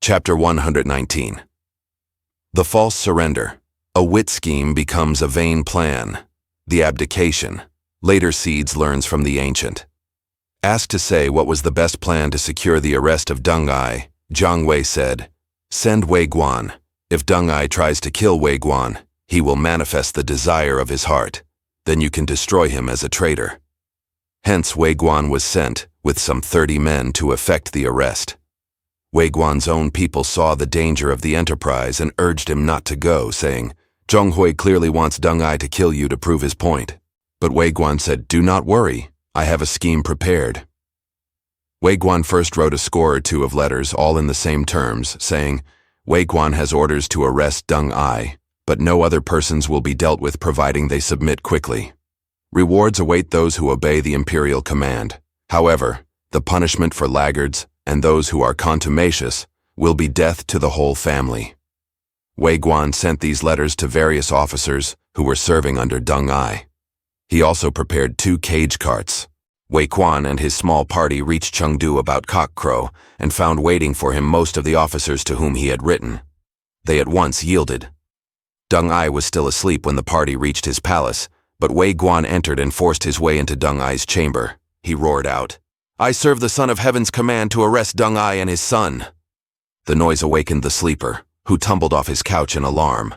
Chapter 119. The false surrender. A wit scheme becomes a vain plan. The abdication. Later seeds learns from the ancient. Asked to say what was the best plan to secure the arrest of Deng Ai, Jiang Wei said, "Send Wei Guan. If Deng Ai tries to kill Wei Guan, he will manifest the desire of his heart. Then you can destroy him as a traitor." Hence Wei Guan was sent, with some 30 men to effect the arrest. Wei Guan's own people saw the danger of the enterprise and urged him not to go, saying, "Zhong Hui clearly wants Deng Ai to kill you to prove his point." But Wei Guan said, "Do not worry, I have a scheme prepared." Wei Guan first wrote a score or two of letters, all in the same terms, saying, "Wei Guan has orders to arrest Deng Ai, but no other persons will be dealt with providing they submit quickly. Rewards await those who obey the imperial command. However, the punishment for laggards and those who are contumacious will be death to the whole family." Wei Guan sent these letters to various officers who were serving under Deng Ai. He also prepared 2 cage carts. Wei Guan and his small party reached Chengdu about cockcrow and found waiting for him most of the officers to whom he had written. They at once yielded. Deng Ai was still asleep when the party reached his palace, but Wei Guan entered and forced his way into Deng Ai's chamber. He roared out, "I serve the Son of Heaven's command to arrest Deng Ai and his son." The noise awakened the sleeper, who tumbled off his couch in alarm.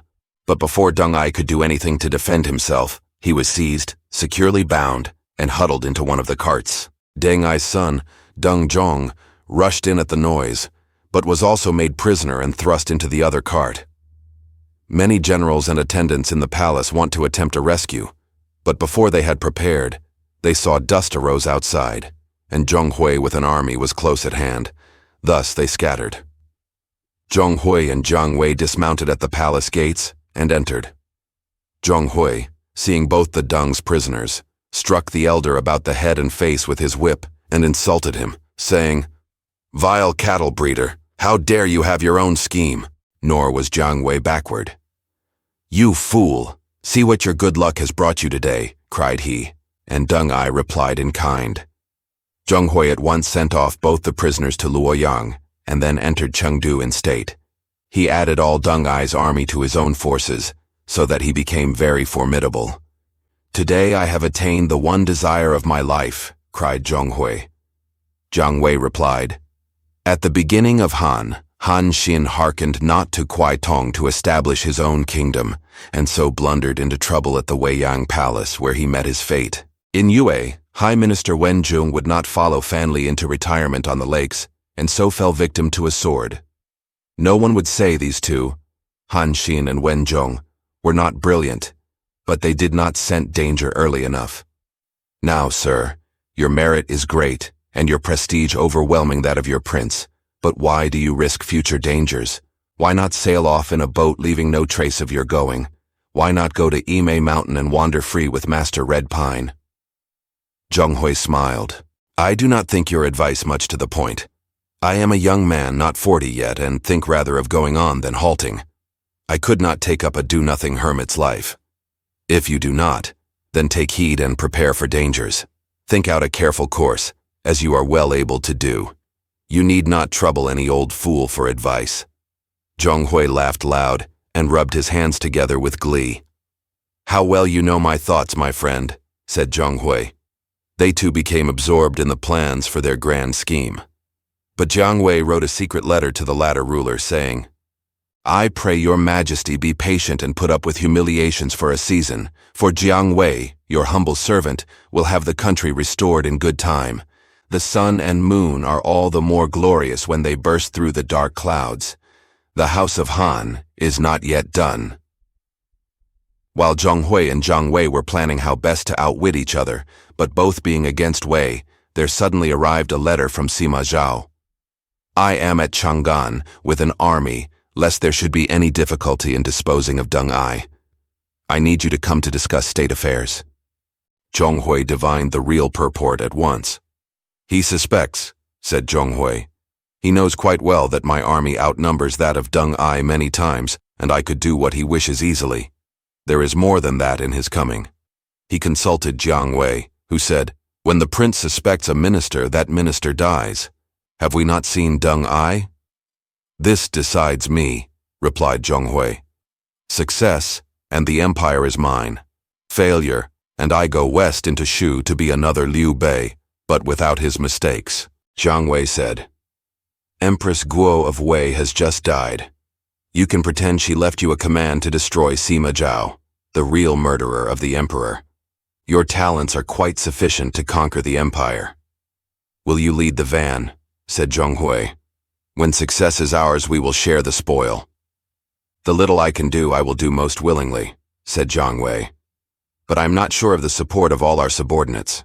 But before Deng Ai could do anything to defend himself, he was seized, securely bound, and huddled into one of the carts. Deng Ai's son, Deng Zhong, rushed in at the noise, but was also made prisoner and thrust into the other cart. Many generals and attendants in the palace want to attempt a rescue, but before they had prepared, they saw dust arose outside, and Zhong Hui with an army was close at hand. Thus they scattered. Zhong Hui and Jiang Wei dismounted at the palace gates and entered. Zhong Hui, seeing both the Deng's prisoners, struck the elder about the head and face with his whip and insulted him, saying, "Vile cattle breeder, how dare you have your own scheme?" Nor was Jiang Wei backward. "You fool, see what your good luck has brought you today," cried he, and Deng Ai replied in kind. Zhong Hui at once sent off both the prisoners to Luoyang and then entered Chengdu in state. He added all Deng Ai's army to his own forces, so that he became very formidable. "Today I have attained the one desire of my life," cried Zhong Hui. Jiang Wei replied, "At the beginning of Han Xin hearkened not to Kuai Tong to establish his own kingdom, and so blundered into trouble at the Weiyang Palace, where he met his fate. In Yue, High Minister Wen Zhong would not follow Fan Li into retirement on the lakes, and so fell victim to a sword. No one would say these two, Han Xin and Wen Zhong, were not brilliant, but they did not scent danger early enough. Now, sir, your merit is great, and your prestige overwhelming that of your prince. But why do you risk future dangers? Why not sail off in a boat leaving no trace of your going? Why not go to Imei Mountain and wander free with Master Red Pine?" Zhong Hui smiled. "I do not think your advice much to the point. I am a young man, not 40 yet, and think rather of going on than halting. I could not take up a do-nothing hermit's life. If you do not, then take heed and prepare for dangers. Think out a careful course, as you are well able to do. You need not trouble any old fool for advice." Zhong Hui laughed loud and rubbed his hands together with glee. "How well you know my thoughts, my friend," said Zhong Hui. They two became absorbed in the plans for their grand scheme. But Jiang Wei wrote a secret letter to the latter ruler, saying, "I pray your majesty be patient and put up with humiliations for a season, for Jiang Wei, your humble servant, will have the country restored in good time. The sun and moon are all the more glorious when they burst through the dark clouds. The house of Han is not yet done." While Zhong Hui and Jiang Wei were planning how best to outwit each other, but both being against Wei, there suddenly arrived a letter from Sima Zhao. "I am at Chang'an with an army, lest there should be any difficulty in disposing of Deng Ai. I need you to come to discuss state affairs." Zhong Hui divined the real purport at once. "He suspects," said Zhong Hui. "He knows quite well that my army outnumbers that of Deng Ai many times, and I could do what he wishes easily. There is more than that in his coming." He consulted Jiang Wei, who said, "When the prince suspects a minister, that minister dies. Have we not seen Deng Ai?" "This decides me," replied Zhonghui. "Success, and the empire is mine. Failure, and I go west into Shu to be another Liu Bei, but without his mistakes," Jiang Wei said. "Empress Guo of Wei has just died. You can pretend she left you a command to destroy Sima Zhao, the real murderer of the emperor. Your talents are quite sufficient to conquer the empire." "Will you lead the van?" said Zhonghui. "When success is ours, we will share the spoil." "The little I can do, I will do most willingly," said Jiang Wei. "But I am not sure of the support of all our subordinates.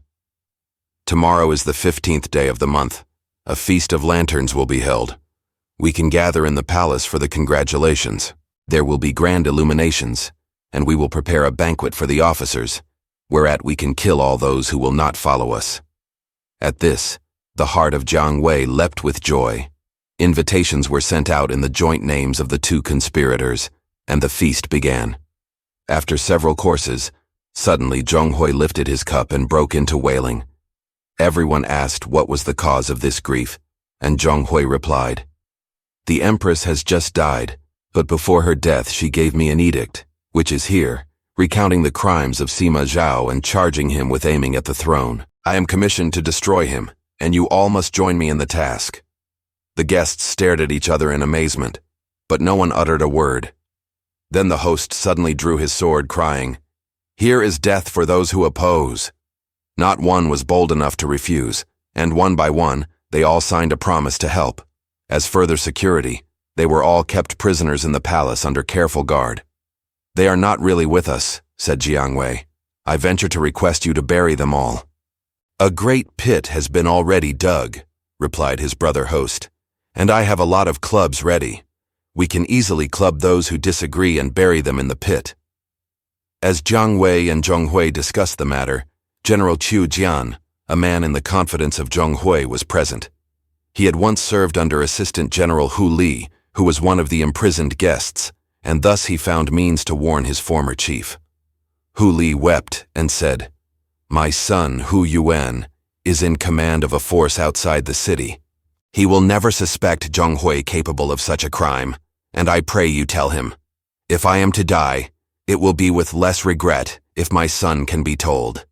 Tomorrow is the 15th day of the month. A feast of lanterns will be held. We can gather in the palace for the congratulations. There will be grand illuminations, and we will prepare a banquet for the officers, whereat we can kill all those who will not follow us." At this, the heart of Jiang Wei leapt with joy. Invitations were sent out in the joint names of the two conspirators, and the feast began. After several courses, suddenly Zhonghui lifted his cup and broke into wailing. Everyone asked what was the cause of this grief, and Zhonghui replied, "The empress has just died, but before her death she gave me an edict, which is here, recounting the crimes of Sima Zhao and charging him with aiming at the throne. I am commissioned to destroy him, and you all must join me in the task." The guests stared at each other in amazement, but no one uttered a word. Then the host suddenly drew his sword, crying, "Here is death for those who oppose." Not one was bold enough to refuse, and one by one, they all signed a promise to help. As further security, they were all kept prisoners in the palace under careful guard. "They are not really with us," said Jiang Wei. "I venture to request you to bury them all." "A great pit has been already dug," replied his brother host, "and I have a lot of clubs ready. We can easily club those who disagree and bury them in the pit." As Jiang Wei and Zhonghui discussed the matter, General Zhuge Liang, a man in the confidence of Zhonghui, was present. He had once served under Assistant General Hu Li, who was one of the imprisoned guests, and thus he found means to warn his former chief. Hu Li wept and said, "My son, Hu Yuan, is in command of a force outside the city. He will never suspect Zhonghui capable of such a crime, and I pray you tell him. If I am to die, it will be with less regret if my son can be told."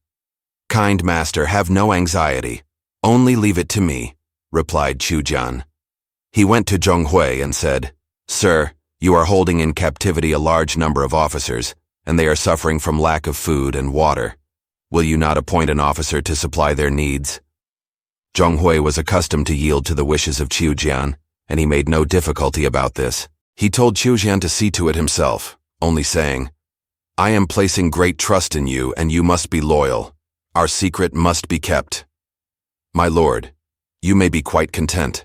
"Kind master, have no anxiety. Only leave it to me," replied Zhuge Liang. He went to Zhonghui and said, "Sir, you are holding in captivity a large number of officers, and they are suffering from lack of food and water. Will you not appoint an officer to supply their needs?" Zhonghui was accustomed to yield to the wishes of Zhuge Liang, and he made no difficulty about this. He told Zhuge Liang to see to it himself, only saying, "I am placing great trust in you, and you must be loyal. Our secret must be kept. My lord, you may be quite content.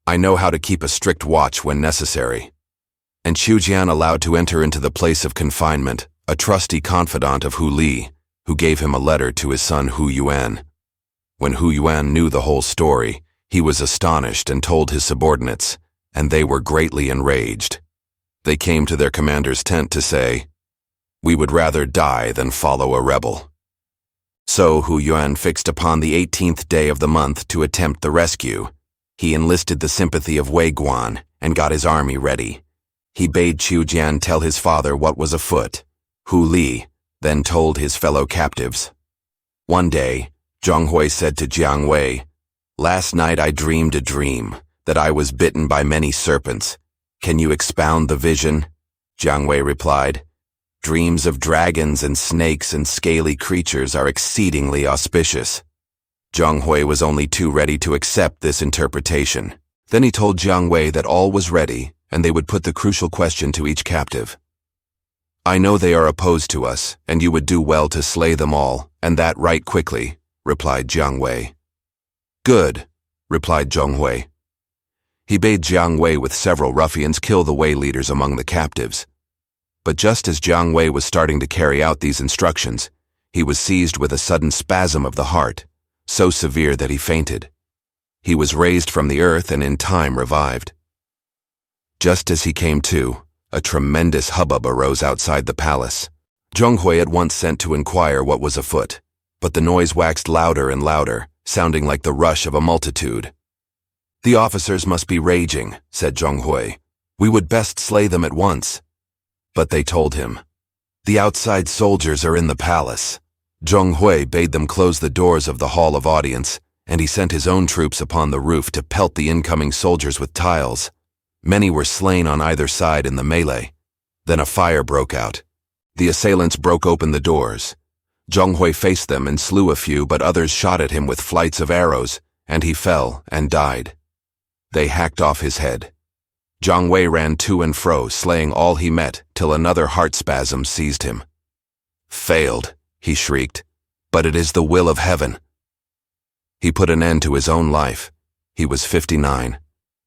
I know how to keep a strict watch when necessary." And Zhuge Liang allowed to enter into the place of confinement a trusty confidant of Hu Li, who gave him a letter to his son Hu Yuan. When Hu Yuan knew the whole story, he was astonished and told his subordinates, and they were greatly enraged. They came to their commander's tent to say, "We would rather die than follow a rebel." So Hu Yuan fixed upon the 18th day of the month to attempt the rescue. He enlisted the sympathy of Wei Guan and got his army ready. He bade Zhuge Liang tell his father what was afoot. Hu Li then told his fellow captives. One day, Zhonghui said to Jiang Wei, "Last night I dreamed a dream, that I was bitten by many serpents. Can you expound the vision?" Jiang Wei replied, "Dreams of dragons and snakes and scaly creatures are exceedingly auspicious." Zhonghui was only too ready to accept this interpretation. Then he told Jiang Wei that all was ready, and they would put the crucial question to each captive. "I know they are opposed to us, and you would do well to slay them all, and that right quickly," replied Jiang Wei. "Good," replied Zhonghui. He bade Jiang Wei with several ruffians kill the Wei leaders among the captives. But just as Jiang Wei was starting to carry out these instructions, he was seized with a sudden spasm of the heart, so severe that he fainted. He was raised from the earth and in time revived. Just as he came to, a tremendous hubbub arose outside the palace. Zhonghui at once sent to inquire what was afoot, but the noise waxed louder and louder, sounding like the rush of a multitude. "The officers must be raging," said Zhonghui. "We would best slay them at once." But they told him, "The outside soldiers are in the palace." Zhonghui bade them close the doors of the hall of audience, and he sent his own troops upon the roof to pelt the incoming soldiers with tiles. Many were slain on either side in the melee. Then a fire broke out. The assailants broke open the doors. Zhonghui faced them and slew a few, but others shot at him with flights of arrows, and he fell and died. They hacked off his head. Zhang Wei ran to and fro, slaying all he met, till another heart spasm seized him. "Failed," he shrieked, "but it is the will of heaven." He put an end to his own life. He was 59.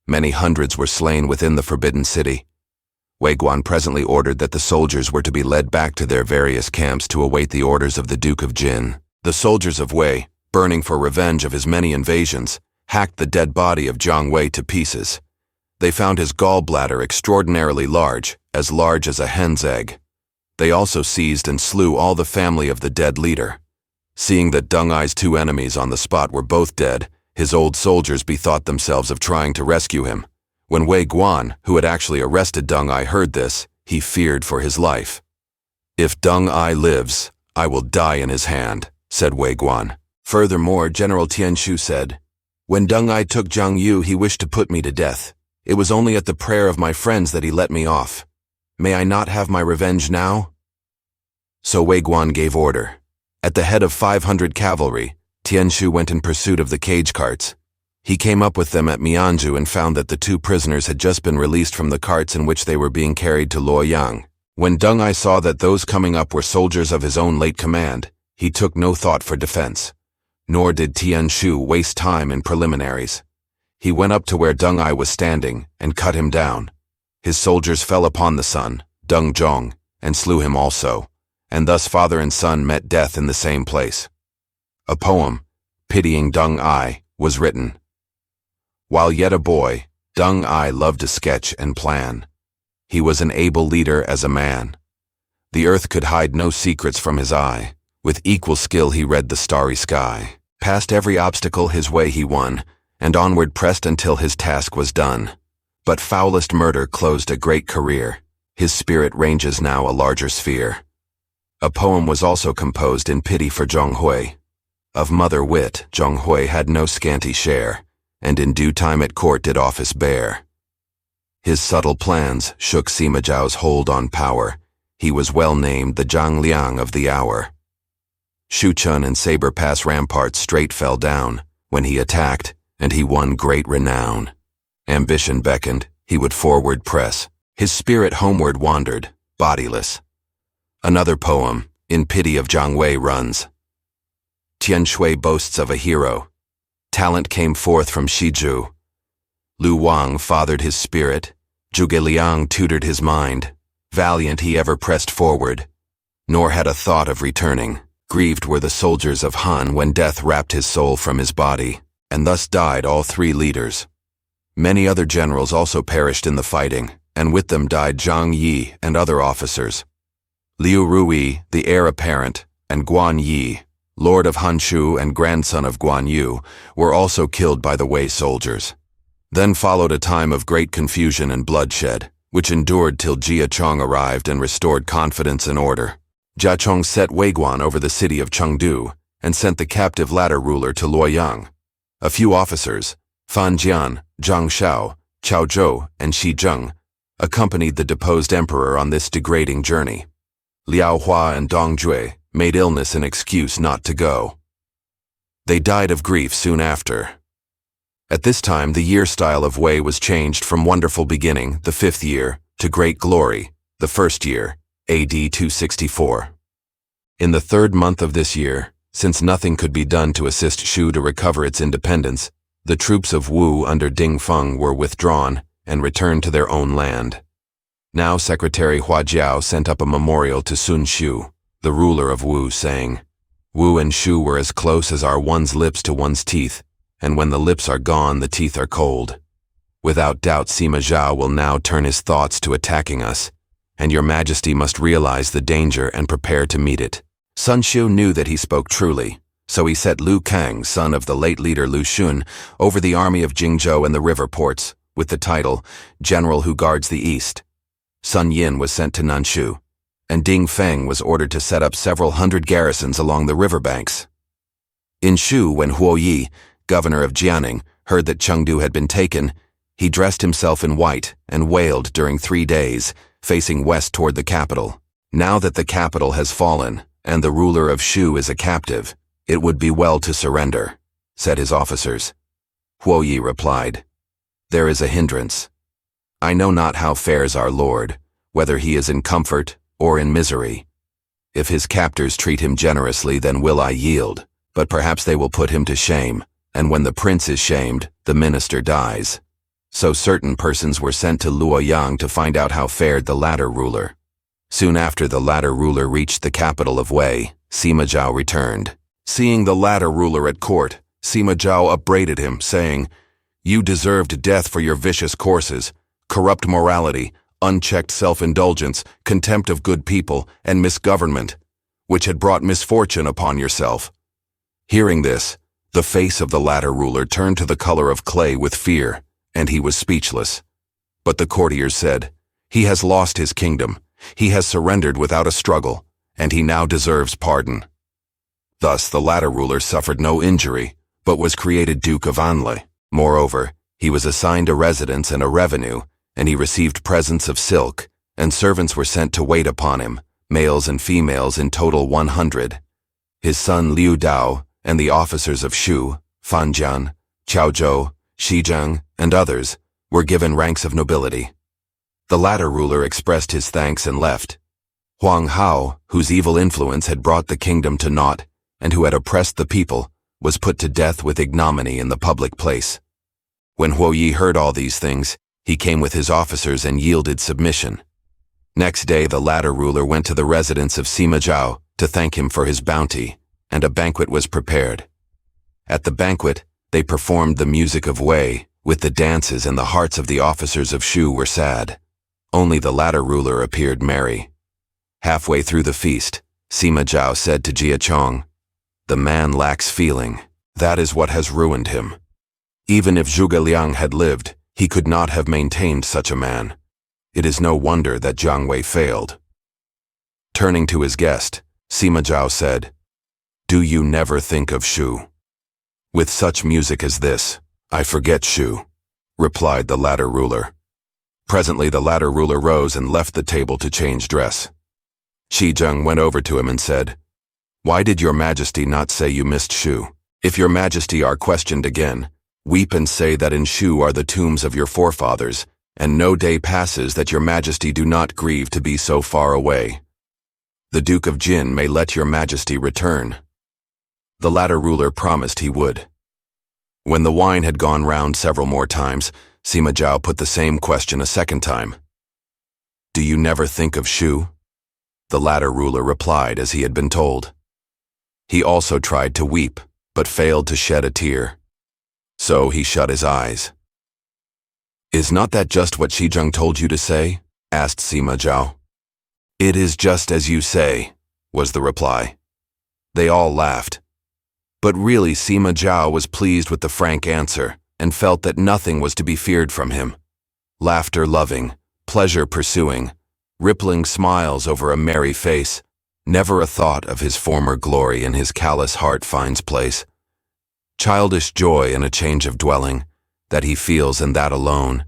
Many hundreds were slain within the forbidden city. Wei Guan presently ordered that the soldiers were to be led back to their various camps to await the orders of the Duke of Jin. The soldiers of Wei, burning for revenge of his many invasions, hacked the dead body of Zhang Wei to pieces. They found his gallbladder extraordinarily large as a hen's egg. They also seized and slew all the family of the dead leader. Seeing that Deng Ai's two enemies on the spot were both dead, his old soldiers bethought themselves of trying to rescue him. When Wei Guan, who had actually arrested Deng Ai, heard this, he feared for his life. "If Deng Ai lives, I will die in his hand," said Wei Guan. Furthermore, General Tian Shu said, "When Deng Ai took Zhang Yu, he wished to put me to death. It was only at the prayer of my friends that he let me off. May I not have my revenge now?" So Wei Guan gave order. At the head of 500 cavalry, Tian Shu went in pursuit of the cage carts. He came up with them at Mianzhu and found that the two prisoners had just been released from the carts in which they were being carried to Luoyang. When Deng Ai saw that those coming up were soldiers of his own late command, he took no thought for defense. Nor did Tian Shu waste time in preliminaries. He went up to where Deng Ai was standing and cut him down. His soldiers fell upon the son, Deng Zhong, and slew him also, and thus father and son met death in the same place. A poem, pitying Deng Ai, was written. While yet a boy, Deng Ai loved to sketch and plan. He was an able leader as a man. The earth could hide no secrets from his eye. With equal skill he read the starry sky. Past every obstacle his way he won, and onward pressed until his task was done. But foulest murder closed a great career. His spirit ranges now a larger sphere. A poem was also composed in pity for Zhonghui. Of mother wit, Zhonghui had no scanty share, and in due time at court did office bear. His subtle plans shook Sima Zhao's hold on power. He was well named the Zhuge Liang of the hour. Shuchun and Saber Pass ramparts straight fell down when he attacked, and he won great renown. Ambition beckoned, he would forward press. His spirit homeward wandered, bodiless. Another poem, in pity of Zhang Wei, runs. Tian Shui boasts of a hero. Talent came forth from Shizhu. Lu Wang fathered his spirit. Zhuge Liang tutored his mind. Valiant he ever pressed forward, nor had a thought of returning. Grieved were the soldiers of Han when death wrapped his soul from his body, and thus died all three leaders. Many other generals also perished in the fighting, and with them died Zhang Yi and other officers. Liu Rui, the heir apparent, and Guan Yi, lord of Hanshu and grandson of Guan Yu, were also killed by the Wei soldiers. Then followed a time of great confusion and bloodshed, which endured till Jia Chong arrived and restored confidence and order. Jia Chong set Wei Guan over the city of Chengdu and sent the captive latter ruler to Luoyang. A few officers, Fan Jian, Zhang Shao, Cao Zhou, and Xi Zheng, accompanied the deposed emperor on this degrading journey. Liao Hua and Dong Jue made illness an excuse not to go. They died of grief soon after. At this time, the year style of Wei was changed from wonderful beginning, the 5th year, to great glory, the 1st year, AD 264. In the 3rd month of this year, since nothing could be done to assist Shu to recover its independence, the troops of Wu under Ding Feng were withdrawn and returned to their own land. Now Secretary Hua Jiao sent up a memorial to Sun Shu, the ruler of Wu, saying, "Wu and Shu were as close as are one's lips to one's teeth, and when the lips are gone, the teeth are cold. Without doubt, Sima Zhao will now turn his thoughts to attacking us, and your majesty must realize the danger and prepare to meet it." Sun Shu knew that he spoke truly, So he set Liu Kang, son of the late leader Lu Xun, over the army of Jingzhou and the river ports, with the title General who guards the East. Sun Yin was sent to Nanshu, and Ding Feng was ordered to set up several hundred garrisons along the riverbanks. In Shu, when Huo Yi, governor of Jianing, heard that Chengdu had been taken, he dressed himself in white and wailed during 3 days, facing west toward the capital. Now that the capital has fallen, and the ruler of Shu is a captive, it would be well to surrender, said his officers. Huo Yi replied, There is a hindrance. I know not how fares our lord, whether he is in comfort or in misery. If his captors treat him generously, then will I yield, but perhaps they will put him to shame, and when the prince is shamed, the minister dies. So certain persons were sent to Luoyang to find out how fared the latter ruler. Soon after the latter ruler reached the capital of Wei, Sima Zhao returned. Seeing the latter ruler at court, Sima Zhao upbraided him, saying, You deserved death for your vicious courses, corrupt morality, unchecked self-indulgence, contempt of good people, and misgovernment, which had brought misfortune upon yourself. Hearing this, the face of the latter ruler turned to the color of clay with fear, and he was speechless. But the courtiers said, He has lost his kingdom, he has surrendered without a struggle, and he now deserves pardon. Thus the latter ruler suffered no injury, but was created Duke of Anlai. Moreover, he was assigned a residence and a revenue, and he received presents of silk, and servants were sent to wait upon him, males and females in total 100. His son Liu Dao and the officers of Shu, Fanjian, Chaozhou, Xizheng, and others were given ranks of nobility. The latter ruler expressed his thanks and left. Huang Hao, whose evil influence had brought the kingdom to naught, and who had oppressed the people, was put to death with ignominy in the public place. When Huo Yi heard all these things, he came with his officers and yielded submission. Next day the latter ruler went to the residence of Sima Zhao to thank him for his bounty, and a banquet was prepared. At the banquet, they performed the music of Wei, with the dances, and the hearts of the officers of Shu were sad. Only the latter ruler appeared merry. Halfway through the feast, Sima Zhao said to Jia Chong, The man lacks feeling. That is what has ruined him. Even if Zhuge Liang had lived, he could not have maintained such a man. It is no wonder that Jiang Wei failed. Turning to his guest, Sima Zhao said, Do you never think of Shu? With such music as this, I forget Shu, replied the latter ruler. Presently the latter ruler rose and left the table to change dress. Xizheng went over to him and said, Why did your majesty not say you missed Shu? If your majesty are questioned again, weep and say that in Shu are the tombs of your forefathers, and no day passes that your majesty do not grieve to be so far away. The Duke of Jin may let your majesty return. The latter ruler promised he would. When the wine had gone round several more times, Sima Zhao put the same question a second time. Do you never think of Shu? The latter ruler replied as he had been told. He also tried to weep, but failed to shed a tear. So he shut his eyes. Is not that just what Xizheng told you to say? Asked Sima Zhao. It is just as you say, was the reply. They all laughed. But really Sima Zhao was pleased with the frank answer, and felt that nothing was to be feared from him. Laughter loving, pleasure pursuing, rippling smiles over a merry face, never a thought of his former glory in his callous heart finds place. Childish joy in a change of dwelling, that he feels and that alone,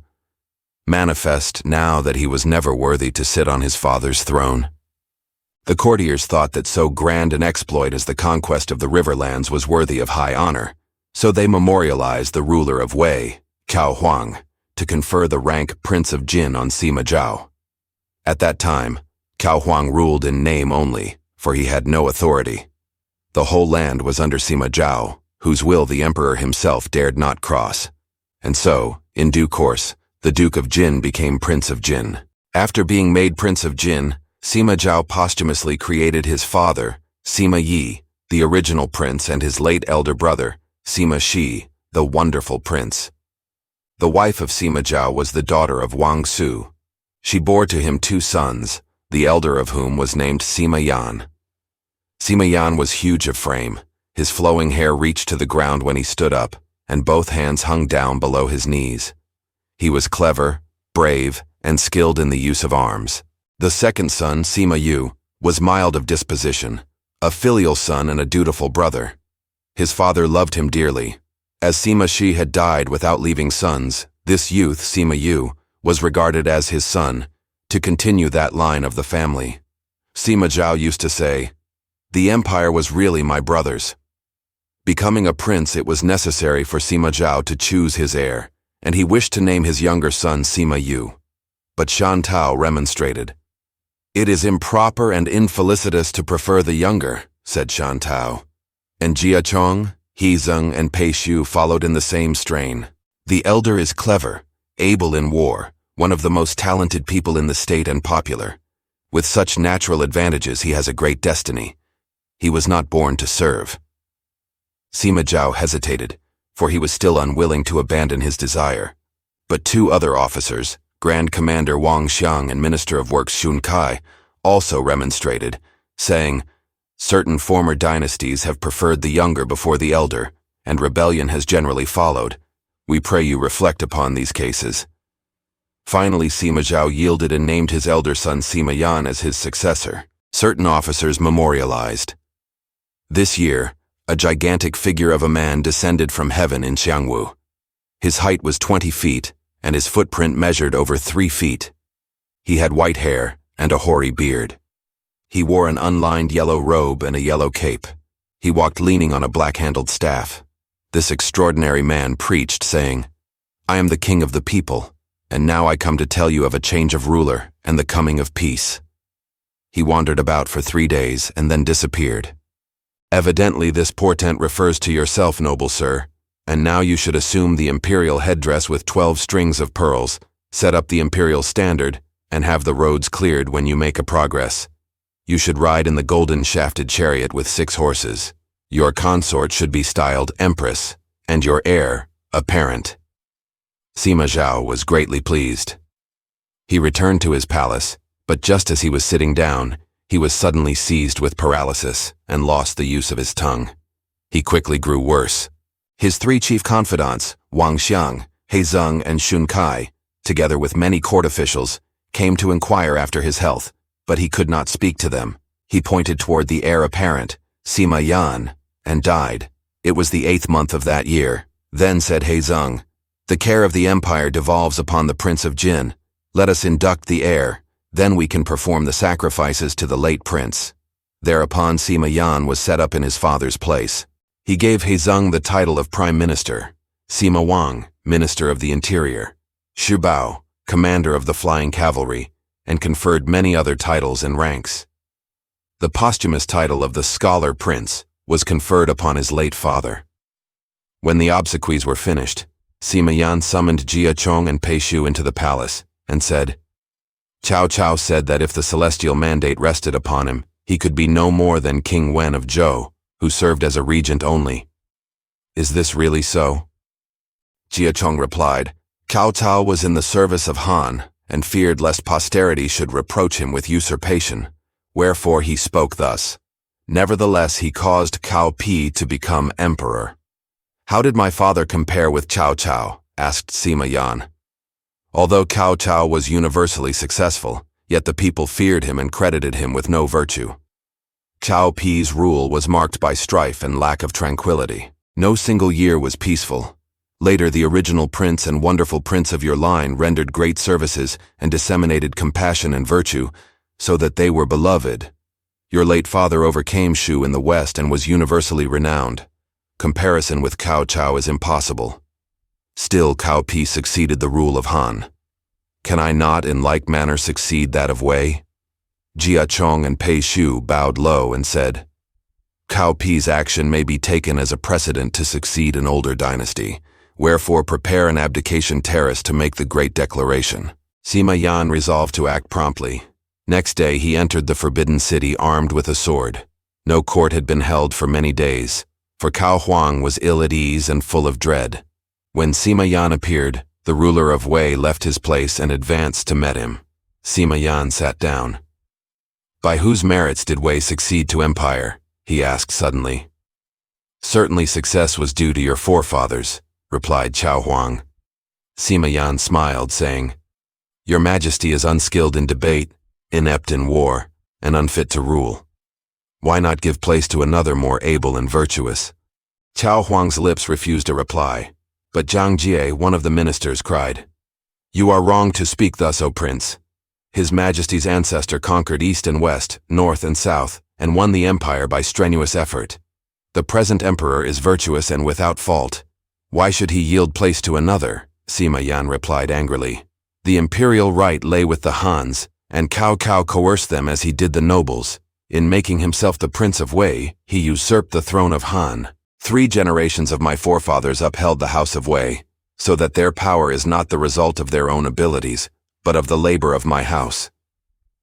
manifest now that he was never worthy to sit on his father's throne. The courtiers thought that so grand an exploit as the conquest of the riverlands was worthy of high honor, so they memorialized the ruler of Wei, Cao Huang, to confer the rank Prince of Jin on Sima Zhao. At that time, Cao Huang ruled in name only, for he had no authority. The whole land was under Sima Zhao, whose will the emperor himself dared not cross. And so, in due course, the Duke of Jin became Prince of Jin. After being made Prince of Jin, Sima Zhao posthumously created his father, Sima Yi, the original prince, and his late elder brother, Sima Shi, the wonderful prince. The wife of Sima Zhao was the daughter of Wang Su. She bore to him 2 sons, the elder of whom was named Sima Yan. Sima Yan was huge of frame. His flowing hair reached to the ground when he stood up, and both hands hung down below his knees. He was clever, brave, and skilled in the use of arms. The second son, Sima Yu, was mild of disposition, a filial son and a dutiful brother. His father loved him dearly. As Sima Shi had died without leaving sons, this youth, Sima Yu, was regarded as his son, to continue that line of the family. Sima Zhao used to say, "The empire was really my brother's." Becoming a prince, it was necessary for Sima Zhao to choose his heir, and he wished to name his younger son Sima Yu. But Shan Tao remonstrated. "It is improper and infelicitous to prefer the younger," said Shan Tao. And Jia Chong, He Zeng, and Pei Shu followed in the same strain. "The elder is clever, able in war, one of the most talented people in the state and popular. With such natural advantages, he has a great destiny. He was not born to serve." Sima Zhao hesitated, for he was still unwilling to abandon his desire. But two other officers, Grand Commander Wang Xiang and Minister of Works Xun Kai, also remonstrated, saying, "Certain former dynasties have preferred the younger before the elder, and rebellion has generally followed. We pray you reflect upon these cases." Finally, Sima Zhao yielded and named his elder son Sima Yan as his successor. Certain officers memorialized. This year, a gigantic figure of a man descended from heaven in Xiangwu. His height was 20 feet, and his footprint measured over 3 feet. He had white hair and a hoary beard. He wore an unlined yellow robe and a yellow cape. He walked leaning on a black-handled staff. This extraordinary man preached, saying, "I am the king of the people, and now I come to tell you of a change of ruler and the coming of peace." He wandered about for 3 days and then disappeared. "Evidently this portent refers to yourself, noble sir, and now you should assume the imperial headdress with 12 strings of pearls, set up the imperial standard, and have the roads cleared when you make a progress. You should ride in the golden-shafted chariot with 6 horses. Your consort should be styled Empress, and your heir, a parent." Sima Zhao was greatly pleased. He returned to his palace, but just as he was sitting down, he was suddenly seized with paralysis and lost the use of his tongue. He quickly grew worse. His 3 chief confidants, Wang Xiang, He Zeng, and Xun Kai, together with many court officials, came to inquire after his health, but he could not speak to them. He pointed toward the heir apparent, Sima Yan, and died. It was the 8th month of that year. Then said He Zeng, "The care of the empire devolves upon the Prince of Jin. Let us induct the heir. Then we can perform the sacrifices to the late prince." Thereupon Sima Yan was set up in his father's place. He gave He Zeng the title of Prime Minister, Sima Wang, Minister of the Interior, Xu Bao, Commander of the Flying Cavalry, and conferred many other titles and ranks. The posthumous title of the Scholar Prince was conferred upon his late father. When the obsequies were finished, Sima Yan summoned Jia Chong and Pei Shu into the palace and said, "Cao Cao said that if the celestial mandate rested upon him, he could be no more than King Wen of Zhou, who served as a regent only. Is this really so?" Jia Chong replied, "Cao Cao was in the service of Han, and feared lest posterity should reproach him with usurpation, wherefore he spoke thus. Nevertheless, he caused Cao Pi to become emperor." "How did my father compare with Cao Cao?" asked Sima Yan. Although Cao Cao was universally successful, yet the people feared him and credited him with no virtue. Cao Pi's rule was marked by strife and lack of tranquility. No single year was peaceful. Later, the original prince and wonderful prince of your line rendered great services and disseminated compassion and virtue, so that they were beloved. Your late father overcame Shu in the West and was universally renowned. Comparison with Cao Cao is impossible. Still, Cao Pi succeeded the rule of Han. Can I not in like manner succeed that of Wei?" Jia Chong and Pei Shu bowed low and said, "Cao Pi's action may be taken as a precedent to succeed an older dynasty. Wherefore prepare an abdication terrace to make the great declaration." Sima Yan resolved to act promptly. Next day he entered the forbidden city armed with a sword. No court had been held for many days, for Cao Huang was ill at ease and full of dread. When Sima Yan appeared, the ruler of Wei left his place and advanced to meet him. Sima Yan sat down. "By whose merits did Wei succeed to empire?" he asked suddenly. Certainly success was due to your forefathers, replied Cao Huang. Sima Yan smiled, saying, Your Majesty is unskilled in debate, inept in war, and unfit to rule. Why not give place to another more able and virtuous? Cao Huang's lips refused a reply, but Zhang Jie, one of the ministers, cried, You are wrong to speak thus, O Prince. His Majesty's ancestor conquered east and west, north and south, and won the empire by strenuous effort. The present emperor is virtuous and without fault. Why should he yield place to another? Sima Yan replied angrily. The imperial right lay with the Hans, and Cao Cao coerced them as he did the nobles. In making himself the Prince of Wei, he usurped the throne of Han. 3 generations of my forefathers upheld the House of Wei, so that their power is not the result of their own abilities, but of the labor of my house.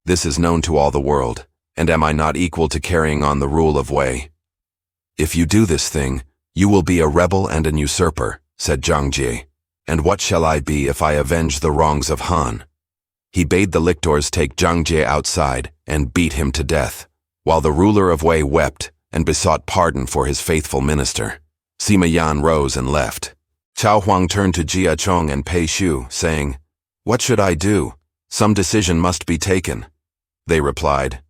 This is known to all the world, and am I not equal to carrying on the rule of Wei? If you do this thing, you will be a rebel and an usurper, said Zhang Jie. And what shall I be if I avenge the wrongs of Han? He bade the lictors take Zhang Jie outside and beat him to death, while the ruler of Wei wept and besought pardon for his faithful minister. Sima Yan rose and left. Cao Huang turned to Jia Chong and Pei Shu, saying, What should I do? Some decision must be taken. They replied,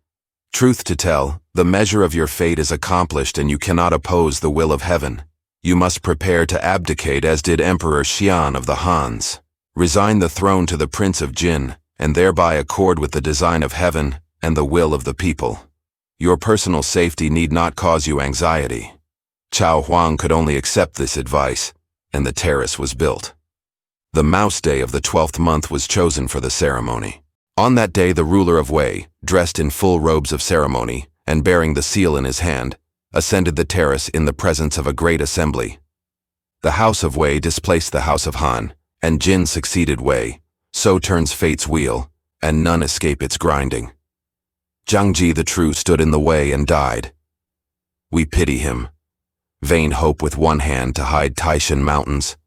Truth to tell, the measure of your fate is accomplished and you cannot oppose the will of heaven. You must prepare to abdicate as did Emperor Xian of the Hans. Resign the throne to the Prince of Jin, and thereby accord with the design of heaven and the will of the people. Your personal safety need not cause you anxiety. Cao Huang could only accept this advice, and the terrace was built. The Mouse Day of the 12th month was chosen for the ceremony. On that day the ruler of Wei, dressed in full robes of ceremony, and bearing the seal in his hand, ascended the terrace in the presence of a great assembly. The House of Wei displaced the House of Han, and Jin succeeded Wei. So turns fate's wheel, and none escape its grinding. Zhang Ji the True stood in the way and died. We pity him. Vain hope with one hand to hide Taishan mountains.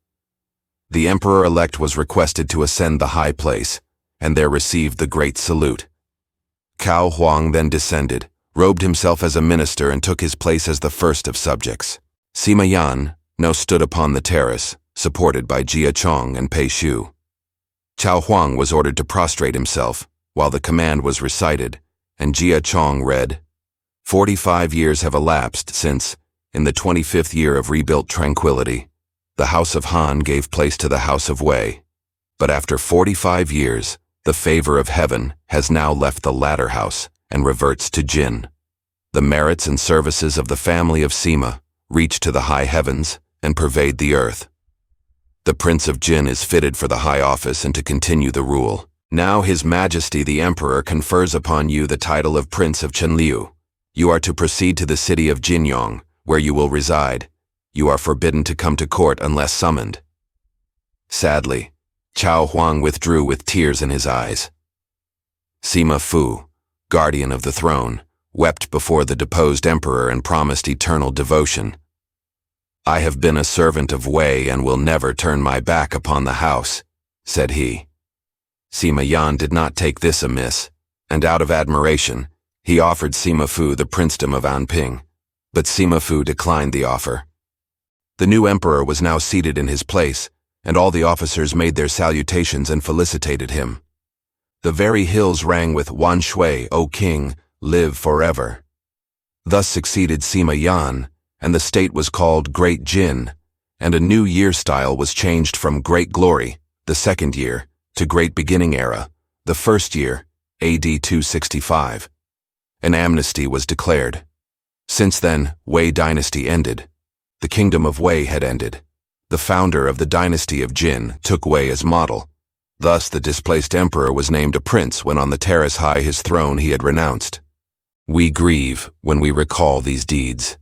The emperor-elect was requested to ascend the high place, and there received the great salute. Cao Huang then descended, robed himself as a minister and took his place as the first of subjects. Sima Yan now stood upon the terrace, supported by Jia Chong and Pei Shu. Cao Huang was ordered to prostrate himself, while the command was recited, and Jia Chong read, 45 years have elapsed since, in the 25th year of rebuilt tranquility, the House of Han gave place to the House of Wei. But after 45 years, the favor of heaven has now left the latter house and reverts to Jin. The merits and services of the family of Sima reach to the high heavens and pervade the earth. The Prince of Jin is fitted for the high office and to continue the rule. Now His Majesty the Emperor confers upon you the title of Prince of Chenliu. You are to proceed to the city of Jinyong, where you will reside. You are forbidden to come to court unless summoned. Sadly, Cao Huang withdrew with tears in his eyes. Sima Fu, guardian of the throne, wept before the deposed emperor and promised eternal devotion. I have been a servant of Wei and will never turn my back upon the house, said he. Sima Yan did not take this amiss, and out of admiration, he offered Sima Fu the princedom of Anping, but Sima Fu declined the offer. The new emperor was now seated in his place, and all the officers made their salutations and felicitated him. The very hills rang with Wan Shui, O King, live forever. Thus succeeded Sima Yan, and the state was called Great Jin, and a new year style was changed from Great Glory, the second year, to Great Beginning Era, the first year, AD 265. An amnesty was declared. Since then, Wei dynasty ended. The kingdom of Wei had ended. The founder of the dynasty of Jin took Wei as model. Thus the displaced emperor was named a prince when on the terrace high his throne he had renounced. We grieve when we recall these deeds.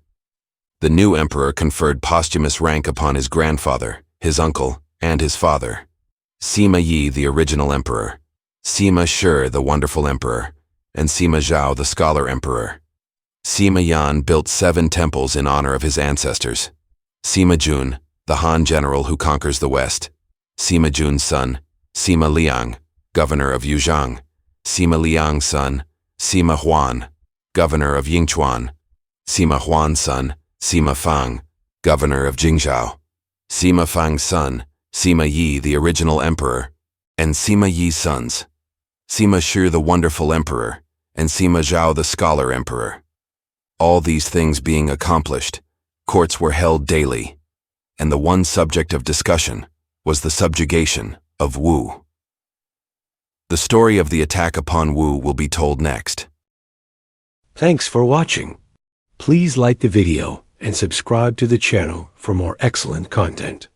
The new emperor conferred posthumous rank upon his grandfather, his uncle, and his father. Sima Yi the original emperor, Sima Shi the wonderful emperor, and Sima Zhao the scholar emperor. Sima Yan built 7 temples in honor of his ancestors. Sima Jun, the Han general who conquers the West. Sima Jun's son, Sima Liang, governor of Yuzhang. Sima Liang's son, Sima Huan, governor of Yingchuan. Sima Huan's son, Sima Fang, governor of Jingzhou, Sima Fang's son, Sima Yi, the original emperor, and Sima Yi's sons, Sima Shi the wonderful emperor, and Sima Zhao the scholar emperor. All these things being accomplished, courts were held daily, and the one subject of discussion was the subjugation of Wu. The story of the attack upon Wu will be told next. Thanks for watching. Please like the video and subscribe to the channel for more excellent content.